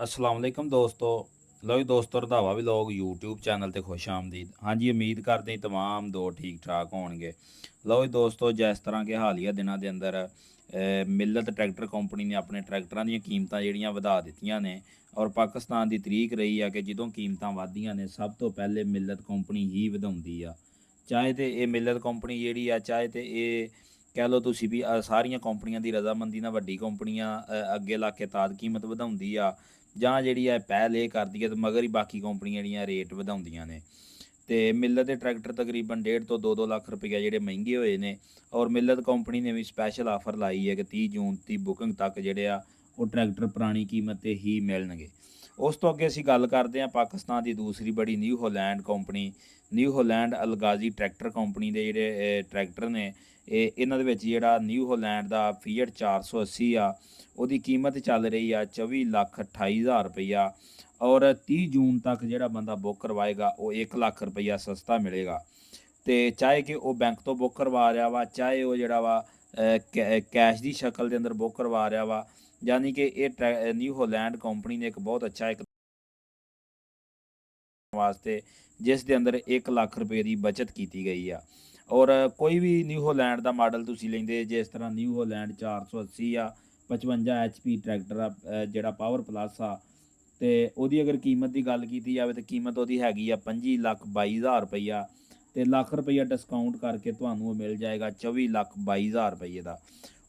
अस्सलाम वालेकुम दोस्तों। लो जी दोस्तों, रंधावा व्लॉग यूट्यूब चैनल ते खुश आमदीद। हाँ जी, उम्मीद करते हैं तमाम दो ठीक ठाक होणगे। लो जी दोस्तों, जिस तरह के हालिया दिनों के अंदर मिलत ट्रैक्टर कंपनी ने अपने ट्रैक्टरां ਦੀਆਂ ਕੀਮਤਾਂ ਜਿਹੜੀਆਂ ਵਧਾ ਦਿੱਤੀਆਂ ਨੇ ਔਰ ਪਾਕਿਸਤਾਨ ਦੀ ਤਰੀਕ ਰਹੀ ਆ ਕਿ ਜਦੋਂ ਕੀਮਤਾਂ ਵਧਦੀਆਂ ਨੇ ਸਭ ਤੋਂ ਪਹਿਲੇ ਮਿਲਤ ਕੰਪਨੀ ਹੀ ਵਧਾਉਂਦੀ ਆ। ਚਾਹੇ ਤੇ ਇਹ ਮਿਲਤ ਕੰਪਨੀ ਜਿਹੜੀ ਆ, ਚਾਹੇ ਤੇ ਇਹ ਕਹਿ ਲਓ ਤੁਸੀਂ ਵੀ ਸਾਰੀਆਂ ਕੰਪਨੀਆਂ ਦੀ ਰਜ਼ਾਮੰਦੀ ਨਾਲ ਵੱਡੀ ਕੰਪਨੀਆਂ ਅੱਗੇ ਲਾ ਕੇ ਤਾਦ ਕੀਮਤ ਵਧਾਉਂਦੀ ਆ, ਜਾਂ ਜਿਹੜੀ ਹੈ ਪਹਿਲ ਇਹ ਕਰਦੀ ਹੈ ਤੇ ਮਗਰ ਹੀ ਬਾਕੀ ਕੰਪਨੀਆਂ ਜਿਹੜੀਆਂ ਰੇਟ ਵਧਾਉਂਦੀਆਂ ਨੇ। ਤੇ ਮਿਲਤ ਦੇ ਟਰੈਕਟਰ ਤਕਰੀਬਨ 1.5 ਤੋਂ 2-2 ਲੱਖ ਰੁਪਈਆ ਜਿਹੜੇ ਮਹਿੰਗੇ ਹੋਏ ਨੇ ਔਰ ਮਿਲਤ ਕੰਪਨੀ ਨੇ ਵੀ ਸਪੈਸ਼ਲ ਆਫਰ ਲਾਈ ਹੈ ਕਿ 30 ਜੂਨ ਦੀ ਬੁਕਿੰਗ ਤੱਕ ਜਿਹੜੇ ਆ ਉਹ ਟਰੈਕਟਰ ਪੁਰਾਣੀ ਕੀਮਤ 'ਤੇ ਹੀ ਮਿਲਣਗੇ। ਉਸ ਤੋਂ ਅੱਗੇ ਅਸੀਂ ਗੱਲ ਕਰਦੇ ਹਾਂ ਪਾਕਿਸਤਾਨ ਦੀ ਦੂਸਰੀ ਬੜੀ new Holland company, new Holland Alghazi tractor company ਦੇ ਜਿਹੜੇ ਟਰੈਕਟਰ ਨੇ ਇਹਨਾਂ ਦੇ ਵਿੱਚ ਜਿਹੜਾ ਨਿਊ ਹੋਲੈਂਡ ਦਾ ਫੀਐਟ 480 ਆ, ਉਹਦੀ ਕੀਮਤ ਚੱਲ ਰਹੀ ਆ 24,28,000 ਰੁਪਈਆ ਔਰ 30 ਜੂਨ ਤੱਕ ਜਿਹੜਾ ਬੰਦਾ ਬੁੱਕ ਕਰਵਾਏਗਾ ਉਹ 1 ਲੱਖ ਰੁਪਈਆ ਸਸਤਾ ਮਿਲੇਗਾ। ਤੇ ਚਾਹੇ ਕਿ ਉਹ ਬੈਂਕ ਤੋਂ ਬੁੱਕ ਕਰਵਾ ਰਿਹਾ ਵਾ, ਚਾਹੇ ਉਹ ਜਿਹੜਾ ਵਾ ਕੈਸ਼ ਦੀ ਸ਼ਕਲ ਦੇ ਅੰਦਰ ਬੁੱਕ ਕਰਵਾ ਰਿਹਾ ਵਾ, ਯਾਨੀ ਕਿ ਇਹ ਨਿਊ ਹੋਲੈਂਡ ਕੰਪਨੀ ਨੇ ਇੱਕ ਬਹੁਤ ਅੱਛਾ ਇੱਕ ਵਾਸਤੇ ਜਿਸ ਦੇ ਅੰਦਰ 1 ਲੱਖ ਰੁਪਏ ਦੀ ਬਚਤ ਕੀਤੀ ਗਈ ਆ। ਔਰ ਕੋਈ ਵੀ ਨਿਊ ਹੋਲੈਂਡ ਦਾ ਮਾਡਲ ਤੁਸੀਂ ਲੈਂਦੇ, ਜਿਸ ਤਰ੍ਹਾਂ ਨਿਊ ਹੋਲੈਂਡ 480 ਆ, 55 HP ਟਰੈਕਟਰ ਆ, ਜਿਹੜਾ ਪਾਵਰ ਪਲੱਸ ਆ, ਤੇ ਉਹਦੀ ਅਗਰ ਕੀਮਤ ਦੀ ਗੱਲ ਕੀਤੀ ਜਾਵੇ ਤਾਂ ਕੀਮਤ ਉਹਦੀ ਹੈਗੀ ਆ 25,22,000 ਰੁਪਈਆ, ਤੇ ਲੱਖ ਰੁਪਈਆ ਡਿਸਕਾਊਂਟ ਕਰਕੇ ਤੁਹਾਨੂੰ ਉਹ ਮਿਲ ਜਾਏਗਾ 24,22,000 ਰੁਪਈਏ ਦਾ।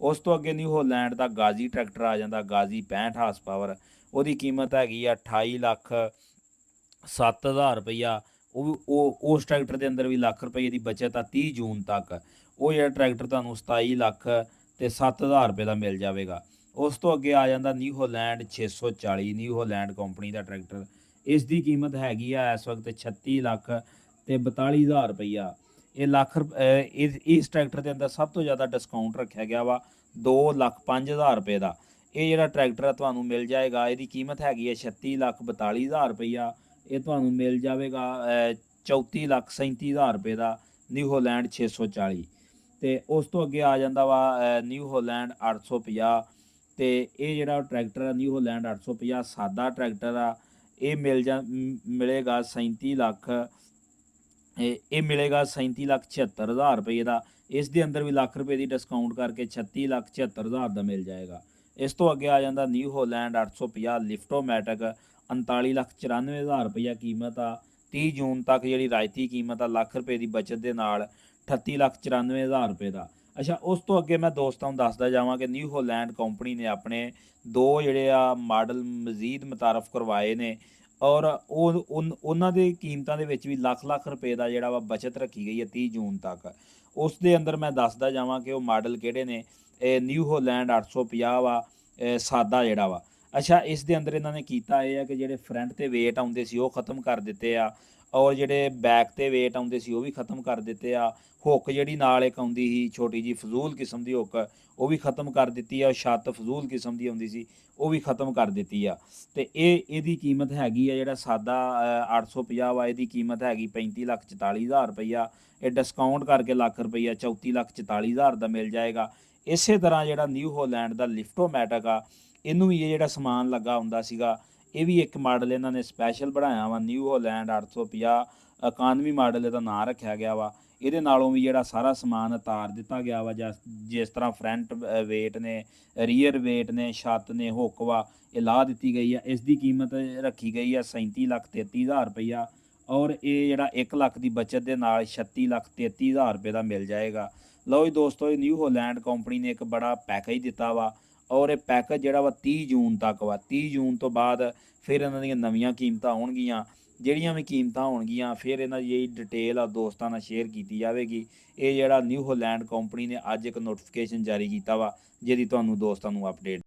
ਉਸ ਤੋਂ ਅੱਗੇ ਨਿਊ ਹੋਲੈਂਡ ਦਾ ਗਾਜ਼ੀ ਟਰੈਕਟਰ ਆ ਜਾਂਦਾ, ਗਾਜ਼ੀ 65 ਹਾਰਸ ਪਾਵਰ, ਉਹਦੀ ਕੀਮਤ ਹੈਗੀ ਆ 28,07,000 ਰੁਪਈਆ। ਉਹ ਉਸ ਟਰੈਕਟਰ ਦੇ ਅੰਦਰ ਵੀ ਲੱਖ ਰੁਪਏ ਦੀ ਬਚਤ ਆ 30 ਜੂਨ ਤੱਕ। ਉਹ ਜਿਹੜਾ ਟਰੈਕਟਰ ਤੁਹਾਨੂੰ 27,07,000 ਰੁਪਏ ਦਾ ਮਿਲ ਜਾਵੇਗਾ। ਉਸ ਤੋਂ ਅੱਗੇ ਆ ਜਾਂਦਾ new Holland 640, new Holland company ਦਾ ਟਰੈਕਟਰ। ਇਸ ਦੀ ਕੀਮਤ ਹੈਗੀ ਆ ਇਸ ਵਕਤ 36,42,000 ਰੁਪਈਆ। ਇਹ ਇਸ ਟਰੈਕਟਰ ਦੇ ਅੰਦਰ ਸਭ ਤੋਂ ਜ਼ਿਆਦਾ ਡਿਸਕਾਊਂਟ ਰੱਖਿਆ ਗਿਆ ਵਾ 2,05,000 ਰੁਪਏ ਦਾ। ਇਹ ਜਿਹੜਾ ਟਰੈਕਟਰ ਆ ਤੁਹਾਨੂੰ ਮਿਲ ਜਾਏਗਾ, ਇਹਦੀ ਕੀਮਤ ਹੈਗੀ ਹੈ 36,42,000 ਰੁਪਈਆ। ਇਹ ਤੁਹਾਨੂੰ ਮਿਲ ਜਾਵੇਗਾ 34,37,000 ਰੁਪਏ ਦਾ ਨਿਊ ਹੋਲੈਂਡ 640। ਤੇ ਉਸ ਤੋਂ ਅੱਗੇ ਆ ਜਾਂਦਾ ਵਾ ਨਿਊ ਹੋਲੈਂਡ 850। ਤੇ ਇਹ ਜਿਹੜਾ ਟਰੈਕਟਰ ਆ ਨਿਊ ਹੋਲੈਂਡ 850 ਸਾਦਾ ਟਰੈਕਟਰ ਆ, ਇਹ ਮਿਲੇਗਾ 37 ਲੱਖ, ਇਹ ਮਿਲੇਗਾ 37,76,000 ਰੁਪਏ ਦਾ। ਇਸ ਦੇ ਅੰਦਰ ਵੀ ਲੱਖ ਰੁਪਏ ਦੀ ਡਿਸਕਾਊਂਟ ਕਰਕੇ 36,76,000 ਦਾ ਮਿਲ ਜਾਏਗਾ। ਇਸ ਤੋਂ ਅੱਗੇ ਆ ਜਾਂਦਾ ਨਿਊ ਹੋਲੈਂਡ 850 ਲਿਫਟੋਮੈਟਿਕ, 39,94,000 ਰੁਪਈਆ ਕੀਮਤ ਆ। 30 ਜੂਨ ਤੱਕ ਜਿਹੜੀ ਰਾਇਤੀ ਕੀਮਤ ਆ ਲੱਖ ਰੁਪਏ ਦੀ ਬਚਤ ਦੇ ਨਾਲ 38,94,000 ਰੁਪਏ ਦਾ। ਅੱਛਾ, ਉਸ ਤੋਂ ਅੱਗੇ ਮੈਂ ਦੋਸਤਾਂ ਨੂੰ ਦੱਸਦਾ ਜਾਵਾਂ ਕਿ ਨਿਊ ਹੋਲੈਂਡ ਕੰਪਨੀ ਨੇ ਆਪਣੇ ਦੋ ਜਿਹੜੇ ਆ ਮਾਡਲ ਮਜ਼ੀਦ ਮੁਤਾਰਫ ਕਰਵਾਏ ਨੇ ਔਰ ਉਹਨਾਂ ਦੇ ਕੀਮਤਾਂ ਦੇ ਵਿੱਚ ਵੀ ਲੱਖ ਰੁਪਏ ਦਾ ਜਿਹੜਾ ਵਾ ਬਚਤ ਰੱਖੀ ਗਈ ਹੈ 30 ਜੂਨ ਤੱਕ। ਉਸ ਦੇ ਅੰਦਰ ਮੈਂ ਦੱਸਦਾ ਜਾਵਾਂ ਕਿ ਉਹ ਮਾਡਲ ਕਿਹੜੇ ਨੇ। ਇਹ ਨਿਊ ਹੋਲੈਂਡ 850 ਵਾ, ਸਾਦਾ ਜਿਹੜਾ ਵਾ। ਅੱਛਾ, ਇਸ ਦੇ ਅੰਦਰ ਇਹਨਾਂ ਨੇ ਕੀਤਾ ਇਹ ਆ ਕਿ ਜਿਹੜੇ ਫਰੰਟ 'ਤੇ ਵੇਟ ਆਉਂਦੇ ਸੀ ਉਹ ਖ਼ਤਮ ਕਰ ਦਿੱਤੇ ਆ ਔਰ ਜਿਹੜੇ ਬੈਕ 'ਤੇ ਵੇਟ ਆਉਂਦੇ ਸੀ ਉਹ ਵੀ ਖ਼ਤਮ ਕਰ ਦਿੱਤੇ ਆ। ਹੁੱਕ ਜਿਹੜੀ ਨਾਲ ਇੱਕ ਆਉਂਦੀ ਸੀ ਛੋਟੀ ਜਿਹੀ ਫਜ਼ੂਲ ਕਿਸਮ ਦੀ ਹੁੱਕ, ਉਹ ਵੀ ਖ਼ਤਮ ਕਰ ਦਿੱਤੀ ਆ। ਛੱਤ ਫਜ਼ੂਲ ਕਿਸਮ ਦੀ ਆਉਂਦੀ ਸੀ, ਉਹ ਵੀ ਖ਼ਤਮ ਕਰ ਦਿੱਤੀ ਆ। ਤੇ ਇਹਦੀ ਕੀਮਤ ਹੈਗੀ ਆ, ਜਿਹੜਾ ਸਾਦਾ 850 ਵਾ, ਇਹਦੀ ਕੀਮਤ ਹੈਗੀ 35,44,000 ਰੁਪਈਆ। ਇਹ ਡਿਸਕਾਊਂਟ ਕਰਕੇ ਲੱਖ ਰੁਪਈਆ 34,44,000 ਦਾ ਮਿਲ ਜਾਏਗਾ। ਇਸੇ ਤਰ੍ਹਾਂ ਜਿਹੜਾ ਨਿਊ ਹੋਲੈਂਡ ਦਾ ਲਿਫਟੋਮੈਟਿਕ ਆ, ਇਹਨੂੰ ਵੀ ਇਹ ਜਿਹੜਾ ਸਮਾਨ ਲੱਗਾ ਹੁੰਦਾ ਸੀਗਾ, ਇਹ ਵੀ ਇੱਕ ਮਾਡਲ ਇਹਨਾਂ ਨੇ ਸਪੈਸ਼ਲ ਬਣਾਇਆ ਵਾ, ਨਿਊ ਹੋਲੈਂਡ 850 ਇਕਾਨਮੀ ਮਾਡਲ ਇਹਦਾ ਨਾਂ ਰੱਖਿਆ ਗਿਆ ਵਾ। ਇਹਦੇ ਨਾਲੋਂ ਵੀ ਜਿਹੜਾ ਸਾਰਾ ਸਮਾਨ ਉਤਾਰ ਦਿੱਤਾ ਗਿਆ ਵਾ, ਜਿਸ ਤਰ੍ਹਾਂ ਫਰੰਟ ਵੇਟ ਨੇ, ਰੀਅਰ ਵੇਟ ਨੇ, ਛੱਤ ਨੇ, ਹੁੱਕ ਵਾ, ਇਹ ਲਾ ਦਿੱਤੀ ਗਈ ਆ। ਇਸ ਦੀ ਕੀਮਤ ਰੱਖੀ ਗਈ ਆ 37,33,000 ਰੁਪਈਆ ਔਰ ਇਹ ਜਿਹੜਾ 1 ਲੱਖ ਦੀ ਬਚਤ ਦੇ ਨਾਲ 36,33,000 ਰੁਪਏ ਦਾ ਮਿਲ ਜਾਏਗਾ। ਲਓ ਜੀ ਦੋਸਤੋ, ਇਹ ਨਿਊ ਹੋਲੈਂਡ ਕੰਪਨੀ ਨੇ ਇੱਕ ਬੜਾ ਪੈਕੇਜ ਦਿੱਤਾ ਵਾ ਔਰ ਇਹ ਪੈਕੇਜ ਜਿਹੜਾ ਵਾ 30 ਜੂਨ ਤੱਕ ਵਾ। 30 ਜੂਨ ਤੋਂ ਬਾਅਦ ਫਿਰ ਇਹਨਾਂ ਦੀਆਂ ਨਵੀਆਂ ਕੀਮਤਾਂ ਆਉਣਗੀਆਂ। ਜਿਹੜੀਆਂ ਵੀ ਕੀਮਤਾਂ ਹੋਣਗੀਆਂ ਫਿਰ ਇਹਨਾਂ ਦੀ ਜਿਹੜੀ ਡਿਟੇਲ ਆ ਦੋਸਤਾਂ ਨਾਲ ਸ਼ੇਅਰ ਕੀਤੀ ਜਾਵੇਗੀ। ਇਹ ਜਿਹੜਾ ਨਿਊ ਹੋਲੈਂਡ ਕੰਪਨੀ ਨੇ ਅੱਜ ਇੱਕ ਨੋਟੀਫਿਕੇਸ਼ਨ ਜਾਰੀ ਕੀਤਾ ਵਾ, ਜਿਹਦੀ ਤੁਹਾਨੂੰ ਦੋਸਤਾਂ ਨੂੰ ਅਪਡੇਟ